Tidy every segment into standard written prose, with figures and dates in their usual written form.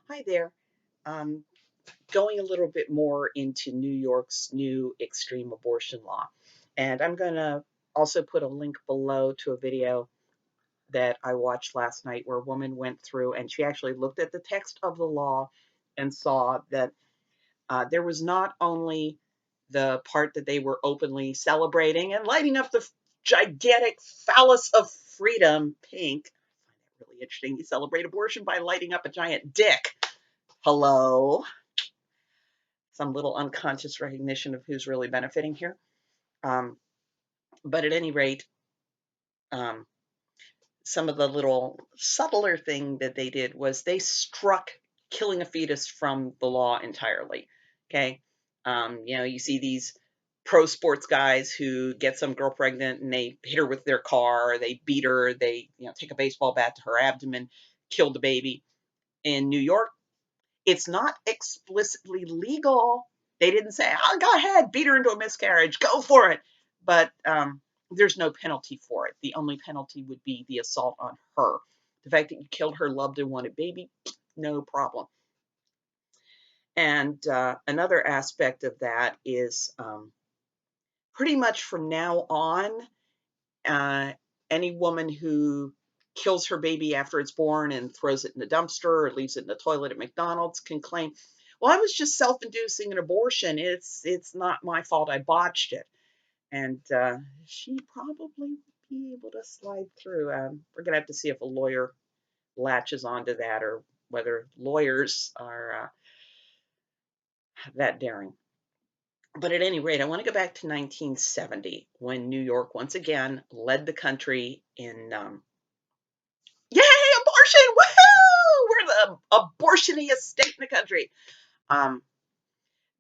Hi there. Um, Going a little bit more into New York's new extreme abortion law. And I'm going to also put a link below to a video that I watched last night where a woman went through and she actually looked at the text of the law and saw that there was not only the part that they were openly celebrating and lighting up the gigantic phallus of freedom pink. I find that really interesting. You celebrate abortion by lighting up a giant dick. Hello, some little unconscious recognition of who's really benefiting here. Um, but at any rate, um, some of the little subtler thing that they did was they struck killing a fetus from the law entirely. Okay. You see these pro sports guys who get some girl pregnant and they hit her with their car, they beat her, they, take a baseball bat to her abdomen, kill the baby. In New York, it's not explicitly legal. They didn't say, "Oh, go ahead, beat her into a miscarriage, go for it." But there's no penalty for it. The only penalty would be the assault on her. The fact that you killed her loved and wanted baby, no problem. And another aspect of that is pretty much from now on, uh, any woman who kills her baby after it's born and throws it in the dumpster or leaves it in the toilet at McDonald's can claim, "Well, I was just self-inducing an abortion. It's not my fault. I botched it." And she probably would be able to slide through. We're gonna have to see if a lawyer latches onto that or whether lawyers are that daring. But at any rate, I want to go back to 1970 when New York once again led the country in yay, abortion! Woohoo! We're the abortioniest state in the country. Um,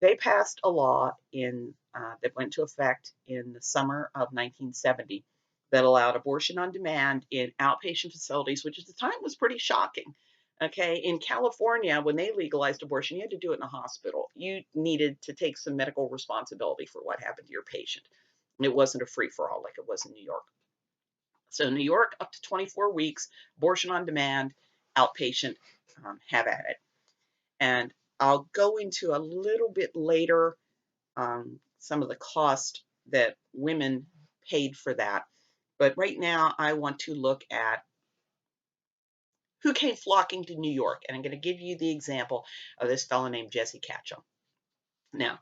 they passed a law that went into effect in the summer of 1970 that allowed abortion on demand in outpatient facilities, which at the time was pretty shocking. Okay, in California, when they legalized abortion, you had to do it in a hospital. You needed to take some medical responsibility for what happened to your patient. It wasn't a free for all like it was in New York. So New York, up to 24 weeks, abortion on demand, outpatient, have at it. And I'll go into a little bit later some of the cost that women paid for that. But right now, I want to look at who came flocking to New York. And I'm going to give you the example of this fellow named Jesse Ketchum. Now,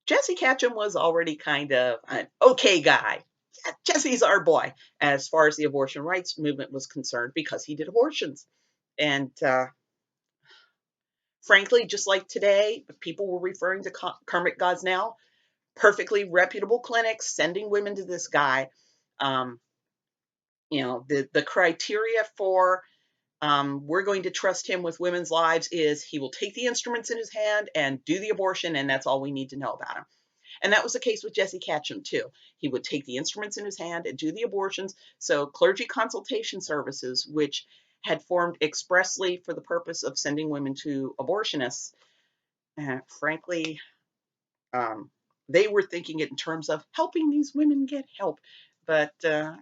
Jesse Ketchum was already kind of an okay guy. Yeah, Jesse's our boy as far as the abortion rights movement was concerned because he did abortions. And frankly, just like today, people were referring to Kermit Gosnell, perfectly reputable clinics sending women to this guy. Um, the criteria for we're going to trust him with women's lives is he will take the instruments in his hand and do the abortion, and that's all we need to know about him. And that was the case with Jesse Ketchum, too. He would take the instruments in his hand and do the abortions. So, clergy consultation services, which had formed expressly for the purpose of sending women to abortionists, frankly, um, they were thinking it in terms of helping these women get help. But I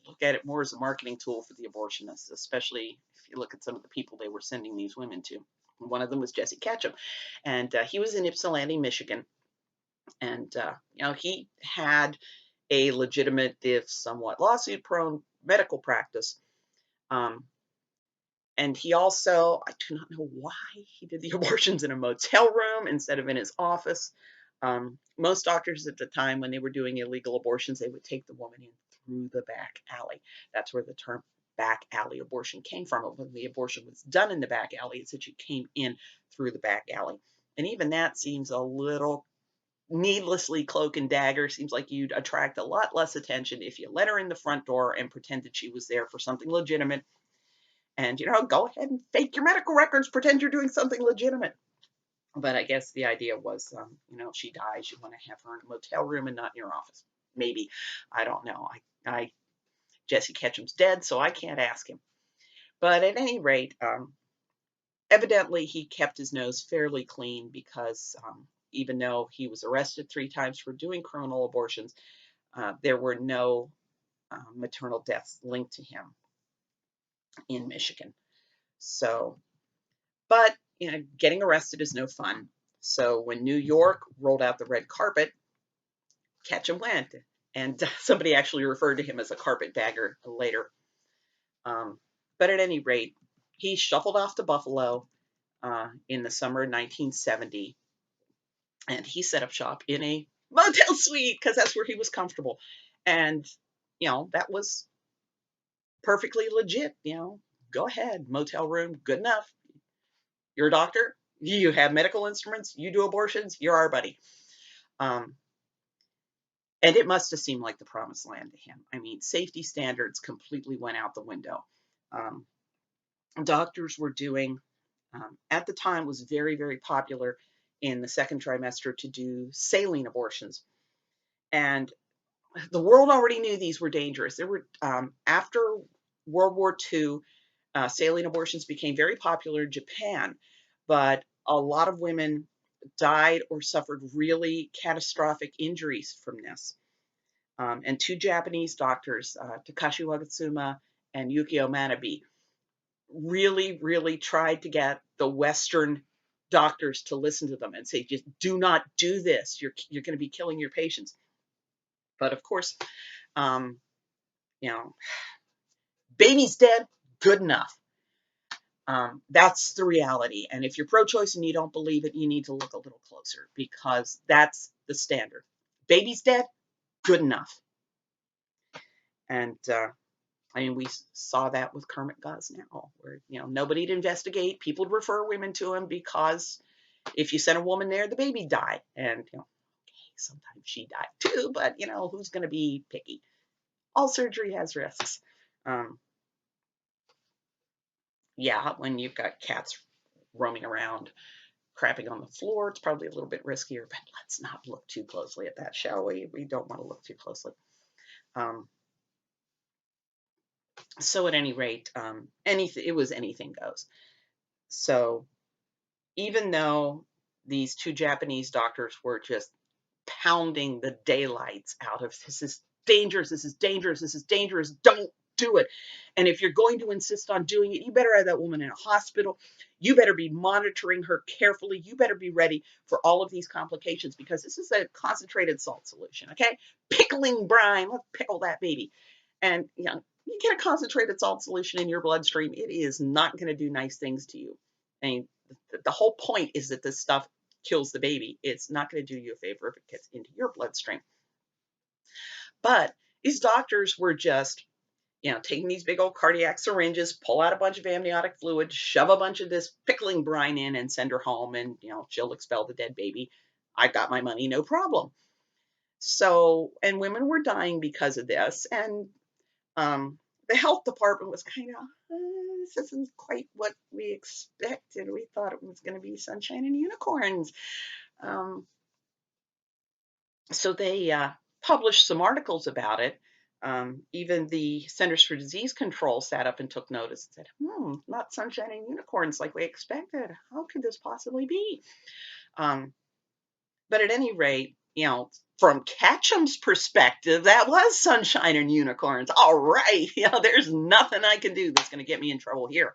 look at it more as a marketing tool for the abortionists, especially if you look at some of the people they were sending these women to. One of them was Jesse Ketchum, and he was in Ypsilanti, Michigan. And, he had a legitimate, if somewhat lawsuit prone, medical practice. Um, and he also, I do not know why he did the abortions in a motel room instead of in his office. Most doctors at the time, when they were doing illegal abortions, they would take the woman in through the back alley. That's where the term back alley abortion came from. When the abortion was done in the back alley, it said she came in through the back alley. And even that seems a little needlessly cloak and dagger. Seems like you'd attract a lot less attention if you let her in the front door and pretended she was there for something legitimate. And, go ahead and fake your medical records, pretend you're doing something legitimate. But I guess the idea was, if she dies, you want to have her in a motel room and not in your office. Maybe. I don't know. Jesse Ketchum's dead, so I can't ask him. But at any rate, evidently he kept his nose fairly clean because even though he was arrested 3 times for doing criminal abortions, there were no maternal deaths linked to him in Michigan. So, but getting arrested is no fun. So when New York rolled out the red carpet, Ketchum went. And somebody actually referred to him as a carpetbagger later. Um, but at any rate, he shuffled off to Buffalo in the summer of 1970, and he set up shop in a motel suite because that's where he was comfortable. And, that was perfectly legit. Go ahead, motel room, good enough. You're a doctor, you have medical instruments, you do abortions, you're our buddy. Um, and it must have seemed like the promised land to him. I mean, safety standards completely went out the window. Um, Doctors were doing, at the time, was very, very popular in the second trimester to do saline abortions. And the world already knew these were dangerous. There were, after World War II, saline abortions became very popular in Japan, but a lot of women died or suffered really catastrophic injuries from this. And two Japanese doctors, Takashi Wagatsuma and Yukio Manabe, really, really tried to get the Western doctors to listen to them and say, just do not do this. You're going to be killing your patients. But of course, um, you know, baby's dead, good enough. That's the reality. And if you're pro-choice and you don't believe it, you need to look a little closer because that's the standard. Baby's dead, good enough. And I mean, we saw that with Kermit Gosnell, where nobody'd investigate. People would refer women to him because if you sent a woman there, the baby died, and sometimes she died too. But who's going to be picky? All surgery has risks. Um, yeah, when you've got cats roaming around, crapping on the floor, it's probably a little bit riskier. But let's not look too closely at that, shall we? We don't want to look too closely. Um, so at any rate, it was anything goes. So even though these two Japanese doctors were just pounding the daylights out of this is dangerous, this is dangerous, this is dangerous, don't do it. And if you're going to insist on doing it, you better have that woman in a hospital. You better be monitoring her carefully. You better be ready for all of these complications because this is a concentrated salt solution, okay? Pickling brine, let's pickle that baby. And you get a concentrated salt solution in your bloodstream, it is not going to do nice things to you. I mean, the whole point is that this stuff kills the baby. It's not going to do you a favor if it gets into your bloodstream. But these doctors were just, taking these big old cardiac syringes, pull out a bunch of amniotic fluid, shove a bunch of this pickling brine in and send her home and, she'll expel the dead baby. I got my money, no problem. So, and women were dying because of this. And the health department was kind of, this isn't quite what we expected. We thought it was going to be sunshine and unicorns. So they published some articles about it. Even the Centers for Disease Control sat up and took notice and said, not sunshine and unicorns like we expected. How could this possibly be? But at any rate, from Ketchum's perspective, that was sunshine and unicorns. All right, there's nothing I can do that's going to get me in trouble here.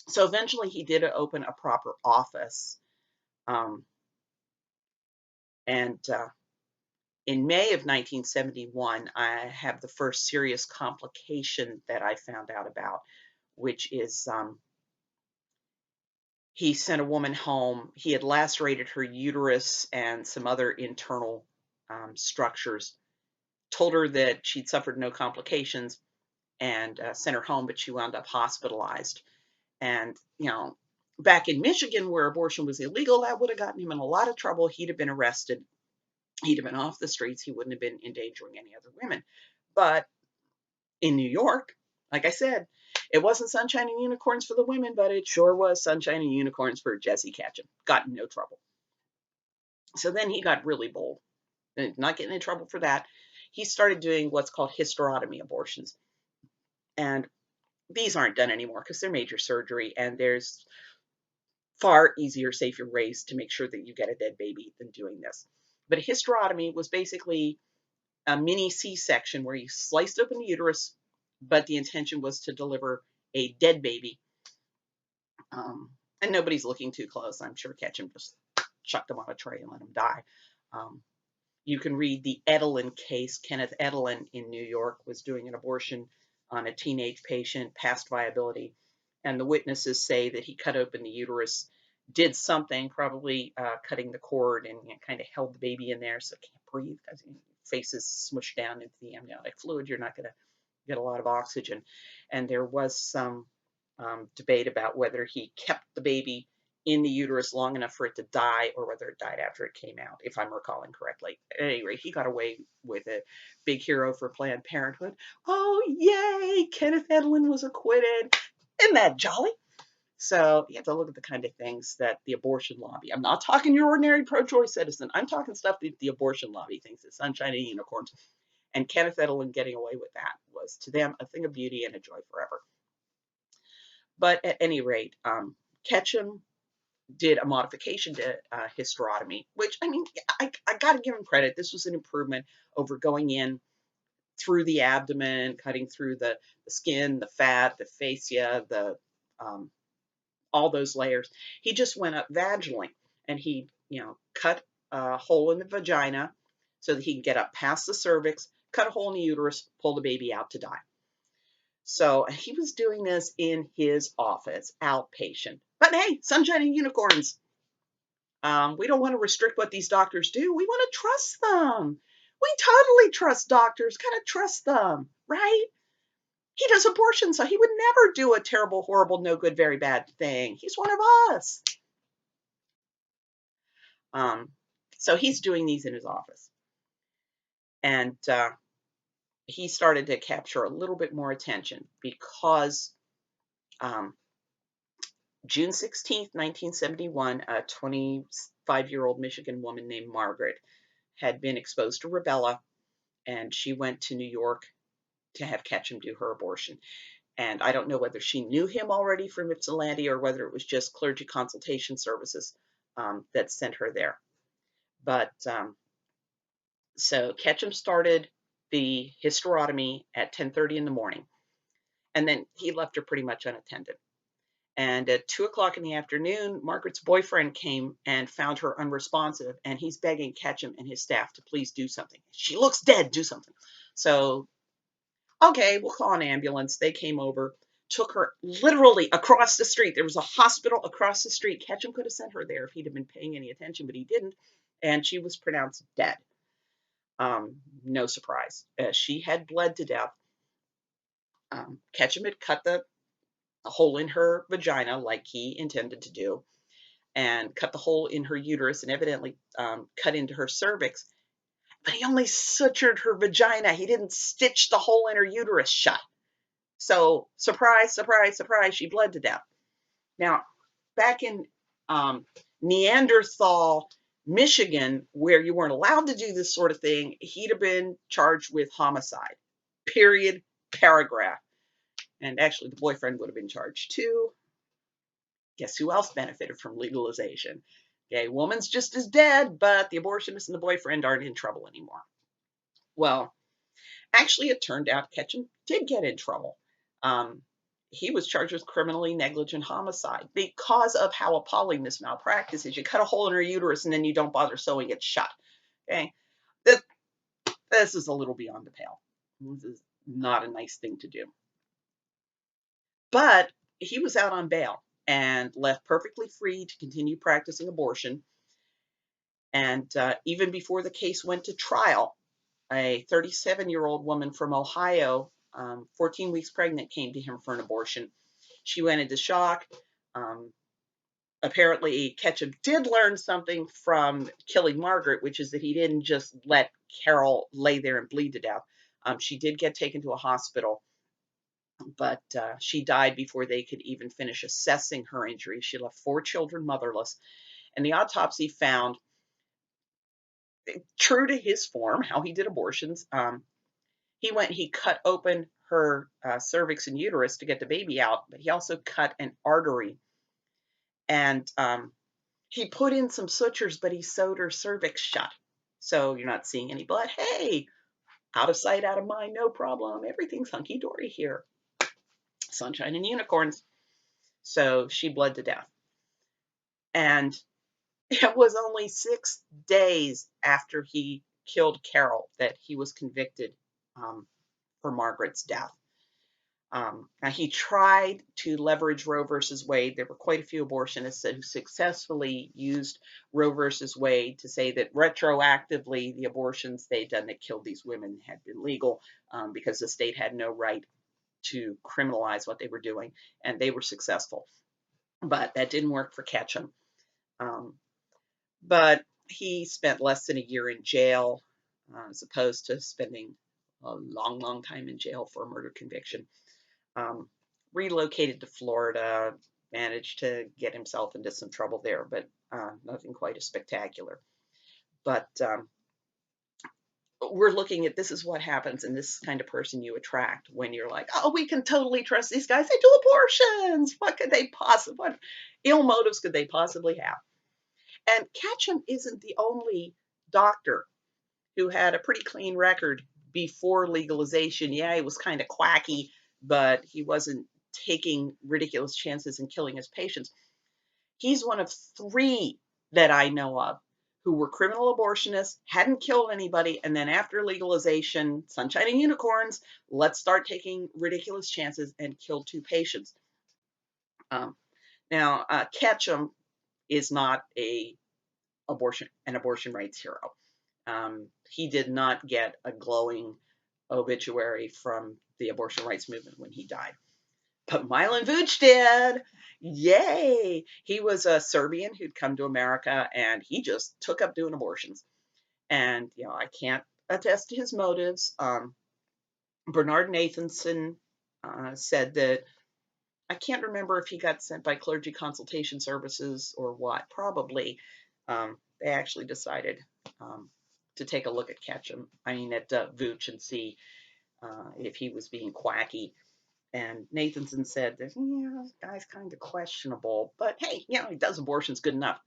So eventually he did open a proper office. And in May of 1971, I have the first serious complication that I found out about, which is he sent a woman home. He had lacerated her uterus and some other internal structures, told her that she'd suffered no complications, and sent her home, but she wound up hospitalized. And, back in Michigan, where abortion was illegal, that would have gotten him in a lot of trouble. He'd have been arrested. He'd have been off the streets. He wouldn't have been endangering any other women. But in New York, like I said, it wasn't sunshine and unicorns for the women, but it sure was sunshine and unicorns for Jesse Ketchum. Got in no trouble. So then he got really bold. Not getting in trouble for that. He started doing what's called hysterotomy abortions. And these aren't done anymore because they're major surgery and there's far easier, safer ways to make sure that you get a dead baby than doing this. But a hysterotomy was basically a mini C-section where you sliced open the uterus, but the intention was to deliver a dead baby. And nobody's looking too close. I'm sure Ketchum just chucked him on a tray and let him die. Um, you can read the Edelin case. Kenneth Edelin in New York was doing an abortion on a teenage patient, past viability, and the witnesses say that he cut open the uterus, did something, probably cutting the cord, and kind of held the baby in there so it can't breathe because your face is smushed down into the amniotic fluid. You're not going to get a lot of oxygen. And there was some debate about whether he kept the baby in the uterus long enough for it to die or whether it died after it came out, if I'm recalling correctly. At any rate, he got away with it. Big hero for Planned Parenthood. Oh, yay! Kenneth Edelin was acquitted. Isn't that jolly? So you have to look at the kind of things that the abortion lobby, I'm not talking your ordinary pro-choice citizen, I'm talking stuff that the abortion lobby thinks is sunshine and unicorns. And Kenneth Edelin getting away with that was to them a thing of beauty and a joy forever. But at any rate, Ketchum did a modification to hysterotomy, which, I mean, I got to give him credit. This was an improvement over going in through the abdomen, cutting through the skin, the fat, the fascia, the all those layers. He just went up vaginally, and he, cut a hole in the vagina so that he can get up past the cervix, cut a hole in the uterus, pull the baby out to die. So he was doing this in his office, outpatient. But hey, sunshine and unicorns. We don't want to restrict what these doctors do. We want to trust them. We totally trust doctors. Gotta trust them, right? He does abortion, so he would never do a terrible, horrible, no good, very bad thing. He's one of us. So he's doing these in his office. And he started to capture a little bit more attention because June 16th, 1971, a 25-year-old Michigan woman named Margaret had been exposed to rubella, and she went to New York to have Ketchum do her abortion. And I don't know whether she knew him already from Ypsilanti or whether it was just clergy consultation services that sent her there. But so Ketchum started the hysterotomy at 10:30 in the morning, and then he left her pretty much unattended. And at 2 o'clock in the afternoon, Margaret's boyfriend came and found her unresponsive, and he's begging Ketchum and his staff to please do something. She looks dead, do something. So, okay, we'll call an ambulance. They came over, took her literally across the street. There was a hospital across the street. Ketchum could have sent her there if he'd have been paying any attention, but he didn't. And she was pronounced dead. No surprise. She had bled to death. Ketchum had cut the hole in her vagina like he intended to do, and cut the hole in her uterus, and evidently cut into her cervix, but he only sutured her vagina. He didn't stitch the hole in her uterus shut. So surprise, surprise, surprise, she bled to death. Now, back in Neanderthal, Michigan, where you weren't allowed to do this sort of thing, he'd have been charged with homicide. Period, paragraph. And actually, the boyfriend would have been charged too. Guess who else benefited from legalization? Okay, woman's just as dead, but the abortionist and the boyfriend aren't in trouble anymore. Well, actually, it turned out Ketchum did get in trouble. He was charged with criminally negligent homicide because of how appalling this malpractice is. You cut a hole in her uterus and then you don't bother sewing it shut. Okay, this is a little beyond the pale. This is not a nice thing to do. But he was out on bail and left perfectly free to continue practicing abortion. And even before the case went to trial, a 37-year-old woman from Ohio, 14 weeks pregnant, came to him for an abortion. She went into shock. Apparently, Ketchum did learn something from killing Margaret, which is that he didn't just let Carol lay there and bleed to death. She did get taken to a hospital, but she died before they could even finish assessing her injuries. She left 4 children motherless, and the autopsy found, true to his form, how he did abortions, he cut open her cervix and uterus to get the baby out, but he also cut an artery. And he put in some sutures, but he sewed her cervix shut. So you're not seeing any blood. Hey, out of sight, out of mind, no problem. Everything's hunky-dory here. Sunshine and unicorns. So she bled to death. And it was only 6 days after he killed Carol that he was convicted for Margaret's death. Now, he tried to leverage Roe versus Wade. There were quite a few abortionists who successfully used Roe versus Wade to say that retroactively the abortions they'd done that killed these women had been legal, because the state had no right to criminalize what they were doing, and they were successful. But that didn't work for Ketchum. Um, but he spent less than a year in jail, as opposed to spending a long, long time in jail for a murder conviction. Um, Relocated to Florida, managed to get himself into some trouble there, but nothing quite as spectacular. But we're looking at, this is what happens, and this kind of person you attract when you're like, oh, we can totally trust these guys. They do abortions. What could they possibly, what ill motives could they possibly have? And Ketchum isn't the only doctor who had a pretty clean record before legalization. Yeah, he was kind of quacky, but he wasn't taking ridiculous chances and killing his patients. He's one of 3 that I know of who were criminal abortionists, hadn't killed anybody, and then after legalization, sunshine and unicorns, let's start taking ridiculous chances, and killed 2 patients. Um, Now, Ketchum is not an abortion rights hero. He did not get a glowing obituary from the abortion rights movement when he died. But Milan Vuj did. Yay! He was a Serbian who'd come to America, and he just took up doing abortions. And, I can't attest to his motives. Bernard Nathanson said that, I can't remember if he got sent by clergy consultation services or what. Probably they actually decided to take a look at Ketchum, at Vooch, and see if he was being quacky. And Nathanson said that, this guy's kind of questionable, but hey, he does abortions good enough.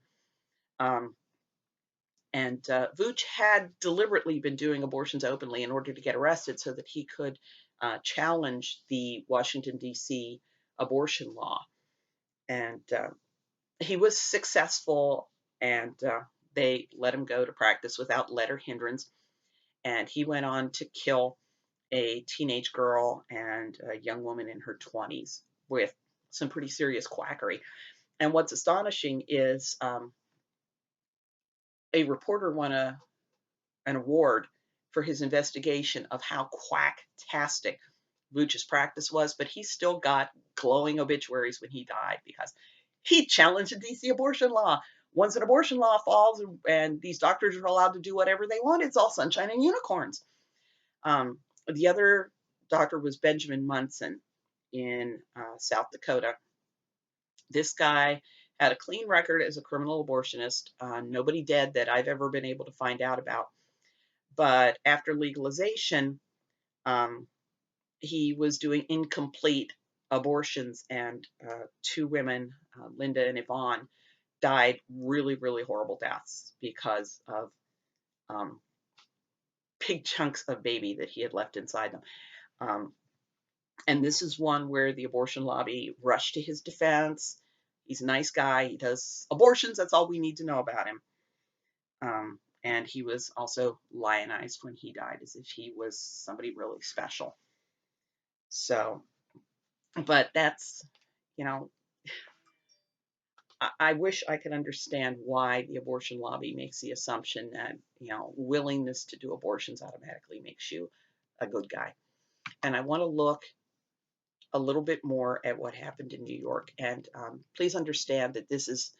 And Vooch had deliberately been doing abortions openly in order to get arrested so that he could challenge the Washington, D.C. abortion law. And he was successful, and they let him go to practice without let or hindrance. And he went on to kill a teenage girl and a young woman in her 20s with some pretty serious quackery. And what's astonishing is a reporter won an award for his investigation of how quacktastic Vooch's practice was, but he still got glowing obituaries when he died because he challenged the DC abortion law. Once an abortion law falls and these doctors are allowed to do whatever they want, it's all sunshine and unicorns. The other doctor was Benjamin Munson in South Dakota. This guy had a clean record as a criminal abortionist. Nobody dead that I've ever been able to find out about. But after legalization, um, he was doing incomplete abortions, and 2 women, Linda and Yvonne, died really, really horrible deaths because of um, big chunks of baby that he had left inside them. Um, and this is one where the abortion lobby rushed to his defense. He's a nice guy. He does abortions. That's all we need to know about him. And he was also lionized when he died, as if he was somebody really special. So, but that's, you know, I wish I could understand why the abortion lobby makes the assumption that, willingness to do abortions automatically makes you a good guy. And I want to look a little bit more at what happened in New York. And please understand that this is,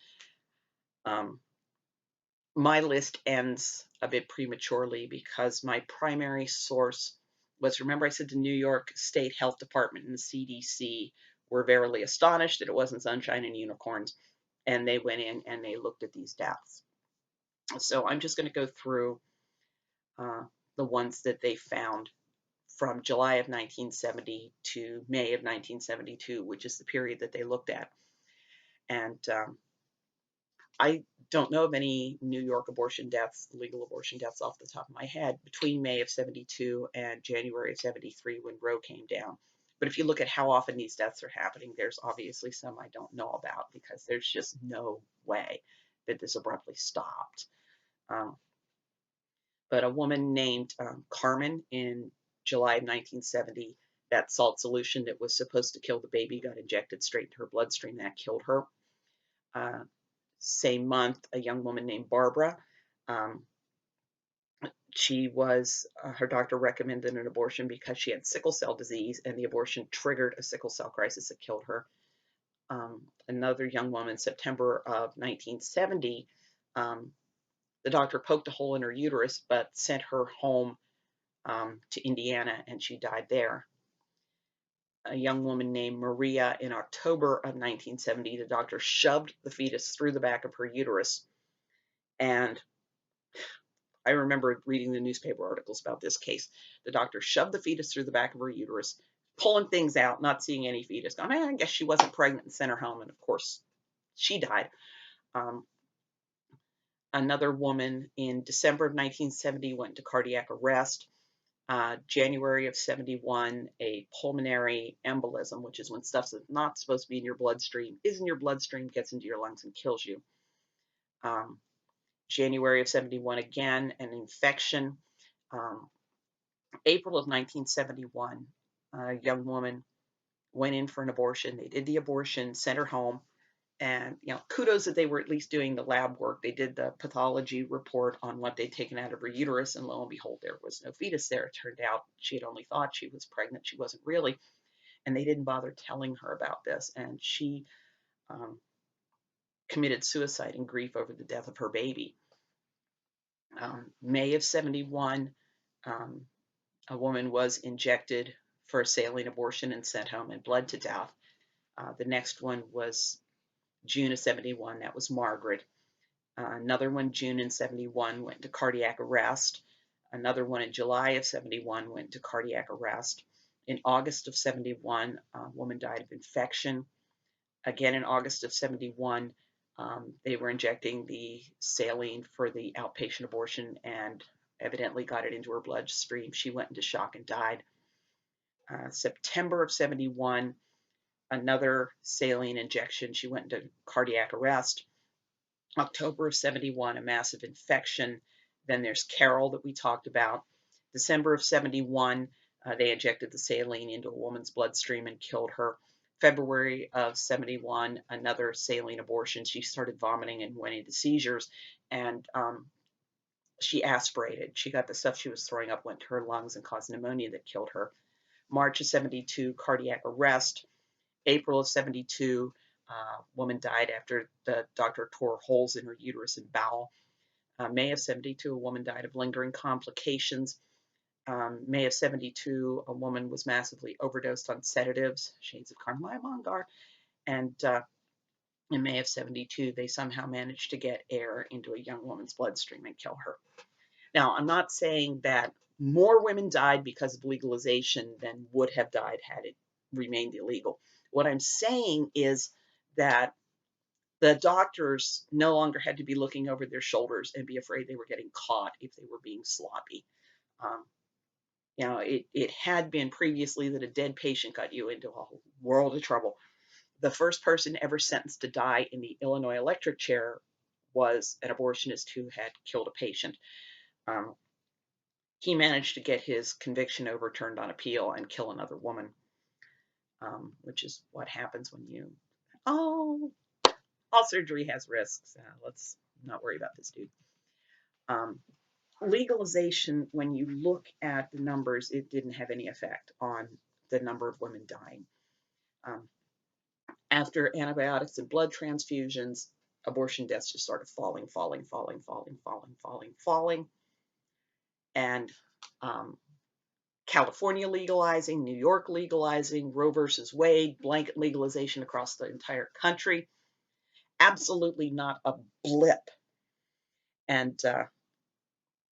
my list ends a bit prematurely because my primary source was, remember I said the New York State Health Department and the CDC were verily astonished that it wasn't sunshine and unicorns. And they went in and they looked at these deaths. So I'm just going to go through the ones that they found from July of 1970 to May of 1972, which is the period that they looked at. And I don't know of any New York abortion deaths, legal abortion deaths off the top of my head, between May of 72 and January of 73 when Roe came down. But if you look at how often these deaths are happening, there's obviously some I don't know about, because there's just no way that this abruptly stopped. Um, but a woman named Carmen in July of 1970, that salt solution that was supposed to kill the baby got injected straight into her bloodstream. That killed her. Uh, Same month, a young woman named Barbara. Um, her doctor recommended an abortion because she had sickle cell disease, and the abortion triggered a sickle cell crisis that killed her. Another young woman, September of 1970, um, the doctor poked a hole in her uterus but sent her home to Indiana, and she died there. A young woman named Maria in October of 1970, the doctor shoved the fetus through the back of her uterus. And I remember reading the newspaper articles about this case. The doctor shoved the fetus through the back of her uterus, pulling things out, not seeing any fetus. I guess she wasn't pregnant, and sent her home. And of course, she died. Um, Another woman in December of 1970 went into cardiac arrest. January of 71, a pulmonary embolism, which is when stuff that's not supposed to be in your bloodstream is in your bloodstream, gets into your lungs and kills you. January of 71, again, an infection. April of 1971, a young woman went in for an abortion. They did the abortion, sent her home. And, kudos that they were at least doing the lab work. They did the pathology report on what they'd taken out of her uterus, and lo and behold, there was no fetus there. It turned out she had only thought she was pregnant. She wasn't really, and they didn't bother telling her about this. And she committed suicide in grief over the death of her baby. May of 71, a woman was injected for a saline abortion and sent home and bled to death. The next one was June of 71. That was Margaret. Another one, June in 71, went into cardiac arrest. Another one in July of 71 went into cardiac arrest. In August of 71, a woman died of infection. Again, in August of 71, they were injecting the saline for the outpatient abortion and evidently got it into her bloodstream. She went into shock and died. September of 71, another saline injection. She went into cardiac arrest. October of 71, a massive infection. Then there's Carol that we talked about. December of 71, they injected the saline into a woman's bloodstream and killed her. February of 71, another saline abortion. She started vomiting and went into seizures, and she aspirated. She got the stuff she was throwing up, went to her lungs and caused pneumonia that killed her. March of 72, cardiac arrest. April of 72, woman died after the doctor tore holes in her uterus and bowel. May of 72, a woman died of lingering complications. May of 72, a woman was massively overdosed on sedatives, shades of Carmine Mongar. And in May of 72, they somehow managed to get air into a young woman's bloodstream and kill her. Now, I'm not saying that more women died because of legalization than would have died had it remained illegal. What I'm saying is that the doctors no longer had to be looking over their shoulders and be afraid they were getting caught if they were being sloppy. It had been previously that a dead patient got you into a whole world of trouble. The first person ever sentenced to die in the Illinois electric chair was an abortionist who had killed a patient. He managed to get his conviction overturned on appeal and kill another woman, which is what happens when you, all surgery has risks. Let's not worry about this dude. Legalization, when you look at the numbers, it didn't have any effect on the number of women dying. After antibiotics and blood transfusions, abortion deaths just started falling. And California legalizing, New York legalizing, Roe versus Wade, blanket legalization across the entire country. Absolutely not a blip. And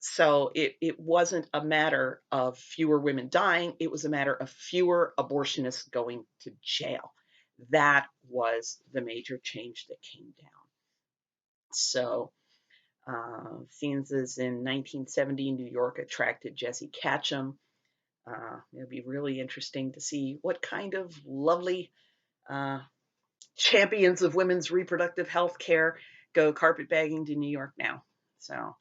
so it wasn't a matter of fewer women dying. It was a matter of fewer abortionists going to jail. That was the major change that came down. So scenes in 1970, New York attracted Jesse Ketchum. It'll be really interesting to see what kind of lovely uh, champions of women's reproductive health care go carpetbagging to New York now. So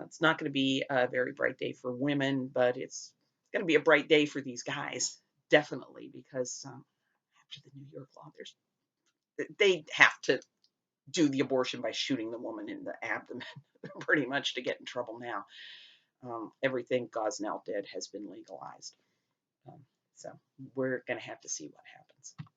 it's not going to be a very bright day for women, but it's going to be a bright day for these guys, definitely, because after the New York law, they have to do the abortion by shooting the woman in the abdomen, pretty much, to get in trouble now. Everything Gosnell did has been legalized. Um, so we're going to have to see what happens.